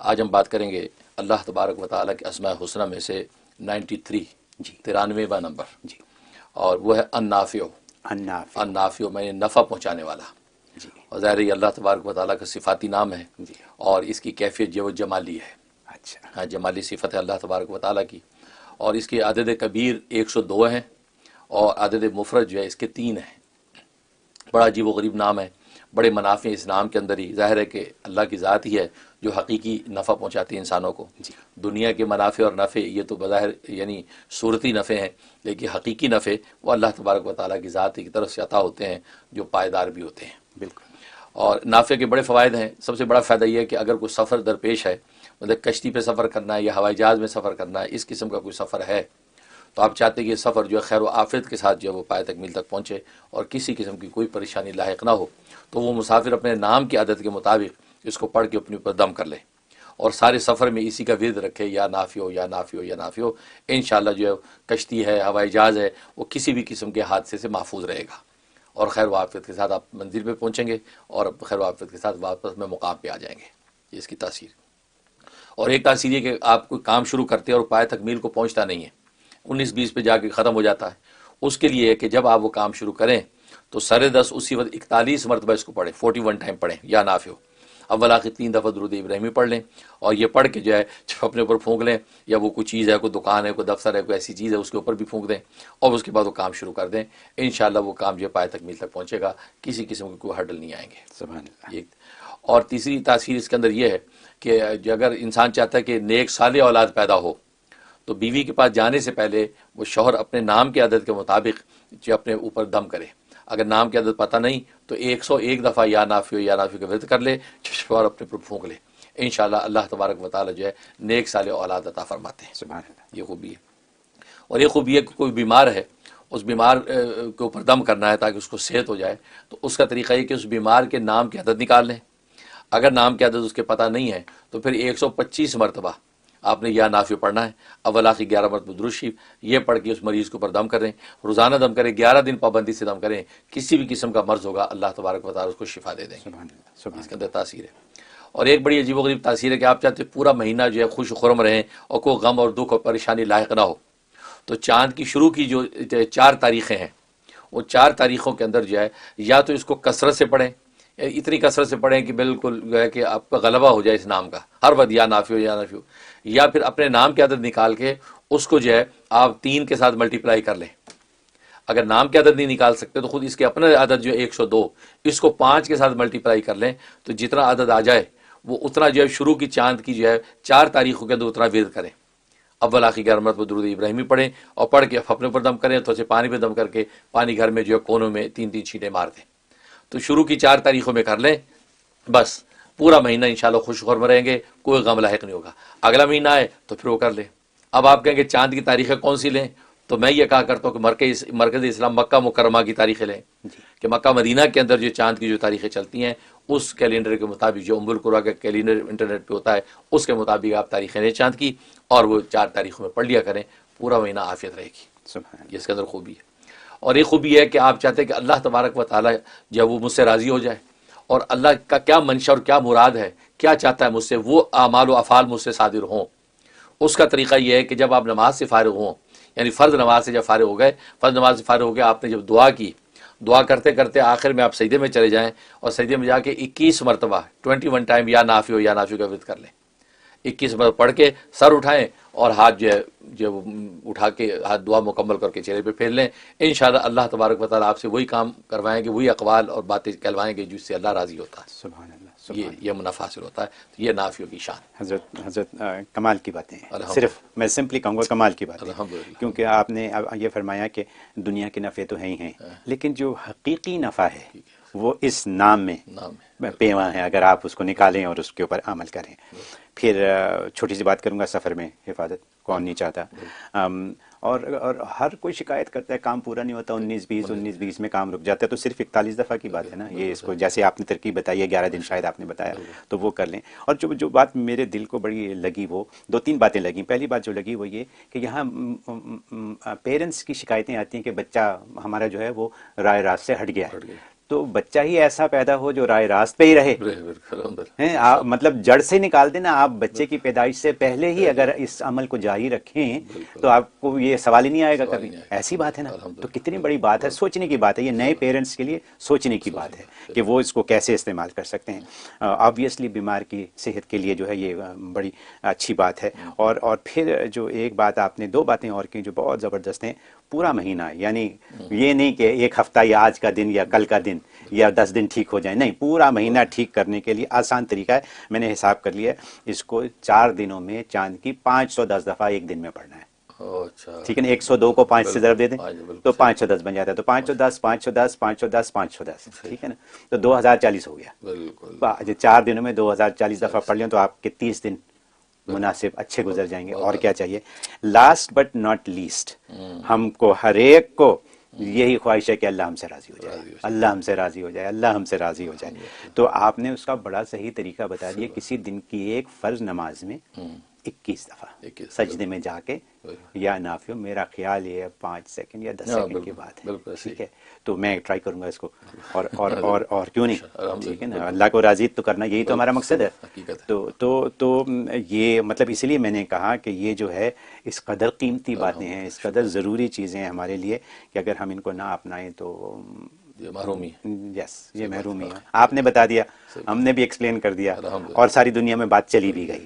آج ہم بات کریں گے اللہ تبارک و تعالیٰ کے اسماء حسنہ میں سے 93 93واں نمبر جی اور وہ ہے النافع النافع النافع میں نفع پہنچانے والا. جی اور ظاہر ہے یہ اللہ تبارک و تعالیٰ کا صفاتی نام ہے جی اور اس کی کیفیت جو ہے وہ جمالی ہے. اچھا ہاں جمالی صفت ہے اللہ تبارک و تعالیٰ کی. اور اس کے عدد کبیر 102 ہیں اور عدد مفرد جو ہے اس کے 3 ہیں. بڑا عجیب و غریب نام ہے, بڑے منافع اس نام کے اندر ہی. ظاہر ہے کہ اللہ کی ذات ہی ہے جو حقیقی نفع پہنچاتی ہے انسانوں کو. جی دنیا کے منافع اور نفع یہ تو بظاہر یعنی صورتی نفع ہیں, لیکن حقیقی نفع وہ اللہ تبارک و تعالیٰ کی ذات کی طرف سے عطا ہوتے ہیں جو پائیدار بھی ہوتے ہیں. بالکل اور نافع کے بڑے فوائد ہیں. سب سے بڑا فائدہ یہ ہے کہ اگر کوئی سفر درپیش ہے, مطلب کشتی پہ سفر کرنا ہے یا ہوائی جہاز میں سفر کرنا ہے, اس قسم کا کوئی سفر ہے تو آپ چاہتے ہیں کہ یہ سفر جو ہے خیر و عافیت کے ساتھ جو ہے وہ پائے تکمیل تک پہنچے اور کسی قسم کی کوئی پریشانی لاحق نہ ہو, تو وہ مسافر اپنے نام کی عادت کے مطابق اس کو پڑھ کے اپنے اوپر دم کر لے اور سارے سفر میں اسی کا ورد رکھے, یا نافع ہو یا نافع ہو یا نافع ہو. انشاءاللہ جو ہے کشتی ہے, ہوائی جہاز ہے, وہ کسی بھی قسم کے حادثے سے محفوظ رہے گا اور خیر و عافیت کے ساتھ آپ منزل پہ پہنچیں گے اور خیر و عافیت کے ساتھ واپس میں مقام پہ آ جائیں گے. یہ اس کی تاثیر. اور ایک تاثیر یہ کہ آپ کوئی کام شروع کرتے ہیں اور پائے تکمیل کو پہنچتا نہیں ہے, 19-20 پہ جا کے ختم ہو جاتا ہے. اس کے لیے کہ جب آپ وہ کام شروع کریں تو سر 10 اسی وقت 41 مرتبہ اس کو پڑھیں, 41 ٹائم پڑھیں یا نافع ہو. اول آخر 3 دفعہ درود ابراہیمی پڑھ لیں اور یہ پڑھ کے جو ہے اپنے اوپر پھونک لیں, یا وہ کوئی چیز ہے, کوئی دکان ہے, کوئی دفتر ہے, کوئی ایسی چیز ہے, اس کے اوپر بھی پھونک دیں اور اس کے بعد وہ کام شروع کر دیں. انشاءاللہ وہ کام جو ہے پائے تکمیل تک پہنچے گا, کسی قسم کے کوئی ہرڈل نہیں آئیں گے. سبحان اللہ. یہ. اور تیسری تاثیر اس کے اندر یہ ہے کہ اگر انسان چاہتا ہے کہ نیک صالح اولاد پیدا ہو تو بیوی کے پاس جانے سے پہلے وہ شوہر اپنے نام کی عادت کے مطابق جو اپنے اوپر دم کرے. اگر نام کی عادت پتہ نہیں تو 101 دفعہ یا نافع یا نافع کا ورد کر لے, شوہر اپنے اوپر پھونک لے. انشاءاللہ اللہ تبارک و تعالی جو ہے نیک صالح اولاد عطا فرماتے ہیں. سبحان اللہ. یہ خوبی ہے. اور یہ خوبی ہے کہ کوئی بیمار ہے, اس بیمار کے اوپر دم کرنا ہے تاکہ اس کو صحت ہو جائے, تو اس کا طریقہ یہ کہ اس بیمار کے نام کی عادت نکال لیں. اگر نام کی عادت اس کے پتہ نہیں ہے تو پھر 125 مرتبہ آپ نے یا نافع پڑھنا ہے. اول آخر 11 مرتبہ درود شریف یہ پڑھ کے اس مریض کے اوپر دم کریں, روزانہ دم کریں, 11 دن پابندی سے دم کریں. کسی بھی قسم کا مرض ہوگا اللہ تبارک و تعالیٰ اس کو شفا دے دیں گے. سبحان اللہ. سبحان اس کے اندر تاثیر ہے. اور ایک بڑی عجیب و غریب تاثیر ہے کہ آپ چاہتے ہیں پورا مہینہ جو ہے خوش و خرم رہیں اور کوئی غم اور دکھ اور پریشانی لاحق نہ ہو, تو چاند کی شروع کی جو 4 تاریخیں ہیں وہ 4 تاریخوں کے اندر جو ہے یا تو اس کو کثرت سے پڑھیں, اتنی کثرت سے پڑھیں کہ بالکل جو ہے کہ آپ کا غلبہ ہو جائے اس نام کا, ہر وقت یا نافع ہو یا نافع ہو. یا پھر اپنے نام کی عادت نکال کے اس کو جو ہے آپ 3 کے ساتھ ملٹیپلائی کر لیں. اگر نام کی عادت نہیں نکال سکتے تو خود اس کے اپنا عدد جو ہے 102, اس کو 5 کے ساتھ ملٹیپلائی کر لیں, تو جتنا عدد آ جائے وہ اتنا جو ہے شروع کی چاند کی جو ہے 4 تاریخوں کے اندر اتنا ورد کریں. اول آخر 11 مرتبہ درود ابراہیمی پڑھیں اور پڑھ کے اپنے اوپر دم کریں, تو اسے پانی پہ دم کر کے پانی گھر میں جو ہے کونوں میں 3 چھینٹیں مار دیں. تو شروع کی 4 تاریخوں میں کر لیں, بس پورا مہینہ انشاءاللہ خوش خرم رہیں گے, کوئی غم لاحق نہیں ہوگا. اگلا مہینہ آئے تو پھر وہ کر لیں. اب آپ کہیں گے چاند کی تاریخیں کون سی لیں, تو میں یہ کہا کرتا ہوں کہ مرکز اسلام مکہ مکرمہ کی تاریخیں لیں, کہ مکہ مدینہ کے اندر جو چاند کی جو تاریخیں چلتی ہیں اس کیلنڈر کے مطابق, جو ام القریٰ کا کیلنڈر انٹرنیٹ پہ ہوتا ہے اس کے مطابق آپ تاریخیں لیں چاند کی, اور وہ 4 تاریخوں میں پڑھ لیا کریں, پورا مہینہ عافیت رہے گی. سبحان اللہ. یہ اس کے اندر خوبی ہے. اور ایک خوبی ہے کہ آپ چاہتے ہیں کہ اللہ تبارک و تعالیٰ جب وہ مجھ سے راضی ہو جائے, اور اللہ کا کیا منشا اور کیا مراد ہے, کیا چاہتا ہے مجھ سے, وہ اعمال و افعال مجھ سے صادر ہوں. اس کا طریقہ یہ ہے کہ جب آپ نماز سے فارغ ہوں, یعنی فرض نماز سے جب فارغ ہو گئے, فرض نماز سے فارغ ہو گئے, آپ نے جب دعا کی, دعا کرتے کرتے آخر میں آپ سجدے میں چلے جائیں اور سجدے میں جا کے 21 مرتبہ 21 ٹائم یا نافع ہو یا نافع کا ورد کر لیں. 21 مرتبہ پڑھ کے سر اٹھائیں اور ہاتھ جو اٹھا کے ہاتھ دعا مکمل کر کے چہرے پہ پھیر لیں. انشاءاللہ اللہ تبارک و تعالیٰ آپ سے وہی کام کروائیں گے, وہی اقوال اور باتیں کہلوائیں گے جس سے اللہ راضی ہوتا ہے. سبحان اللہ. یہ منافع حاصل ہوتا ہے. تو یہ نافع کی شان. حضرت کمال کی باتیں ہیں. الحمدللہ. صرف میں سمپلی کہوں گا کمال کی باتیں, الحمدللہ. کیونکہ آپ نے یہ فرمایا کہ دنیا کے نفع تو ہیں ہی ہیں, لیکن جو حقیقی نفع ہے وہ اس نام میں پیواں ہے, اگر آپ اس کو نکالیں اور اس کے اوپر عمل کریں. پھر چھوٹی سی بات کروں گا, سفر میں حفاظت کون نہیں چاہتا, اور ہر کوئی شکایت کرتا ہے کام پورا نہیں ہوتا, 19-20 میں کام رک جاتا ہے, تو صرف 41 دفعہ کی بات ہے نا یہ. اس کو جیسے آپ نے ترکیب بتائی ہے 11 دن شاید آپ نے بتایا, تو وہ کر لیں. اور جو بات میرے دل کو بڑی لگی, وہ 2-3 باتیں لگیں. پہلی بات جو لگی وہ یہ کہ یہاں پیرنٹس کی شکایتیں آتی ہیں کہ بچہ ہمارا جو ہے وہ رائے راست سے ہٹ گیا ہے. تو بچہ ہی ایسا پیدا ہو جو راہ راست پہ ہی رہے مطلب جڑ سے نکال دینا آپ بچے کی پیدائش سے پہلے ہی اگر اس عمل کو جاری رکھیں تو آپ کو یہ سوال ہی نہیں آئے گا کبھی. ایسی بات ہے نا, تو کتنی بڑی بات ہے, سوچنے کی بات ہے, یہ نئے پیرنٹس کے لیے سوچنے کی بات ہے کہ وہ اس کو کیسے استعمال کر سکتے ہیں. آبویسلی بیمار کی صحت کے لیے جو ہے یہ بڑی اچھی بات ہے. اور پھر جو ایک بات آپ نے, دو باتیں اور کی جو بہت زبردست ہیں, پورا مہینہ, یعنی یہ نہیں کہ ایک ہفتہ یا آج کا دن یا کل کا دن یا 10 دن ٹھیک ہو جائیں, نہیں, پورا مہینہ ٹھیک کرنے کے لیے آسان طریقہ ہے. میں نے حساب کر لیا, اس کو 4 دنوں میں چاند کی 510 دفعہ ایک دن میں پڑھنا ہے. ٹھیک ہے نا, 102 کو 5 سے ضرب دے دیں تو 510 بن جاتا ہے, تو 510 510 510 510, ٹھیک ہے نا, تو 2040 ہو گیا. 4 دنوں میں 2040 دفعہ پڑھ لیں تو آپ کے 30 دن مناسب اچھے گزر جائیں گے. اور کیا چاہیے. لاسٹ بٹ ناٹ لیسٹ, ہم کو ہر ایک کو یہی خواہش ہے کہ اللہ ہم سے راضی ہو جائے, اللہ ہم سے راضی ہو جائے, اللہ ہم سے راضی ہو جائے. تو آپ نے اس کا بڑا صحیح طریقہ بتا دیا. کسی دن کی ایک فرض نماز میں 21 دفعہ سجدے میں جا کے یا نافل, میرا خیال یہ 5 سیکنڈ یا 10 سیکنڈ کی بات ہے, ٹھیک ہے, تو میں ٹرائی کروں گا اس کو. اور کیوں نہیں, ٹھیک ہے نا, اللہ کو راضی تو کرنا, یہی تو ہمارا مقصد ہے. تو یہ مطلب اس لیے میں نے کہا کہ یہ جو ہے اس قدر قیمتی باتیں ہیں, اس قدر ضروری چیزیں ہیں ہمارے لیے کہ اگر ہم ان کو نہ اپنائیں تو محرومی. یس, یہ محرومی ہے. آپ نے بتا دیا, ہم نے بھی ایکسپلین کر دیا, اور ساری دنیا میں بات چلی بھی گئی.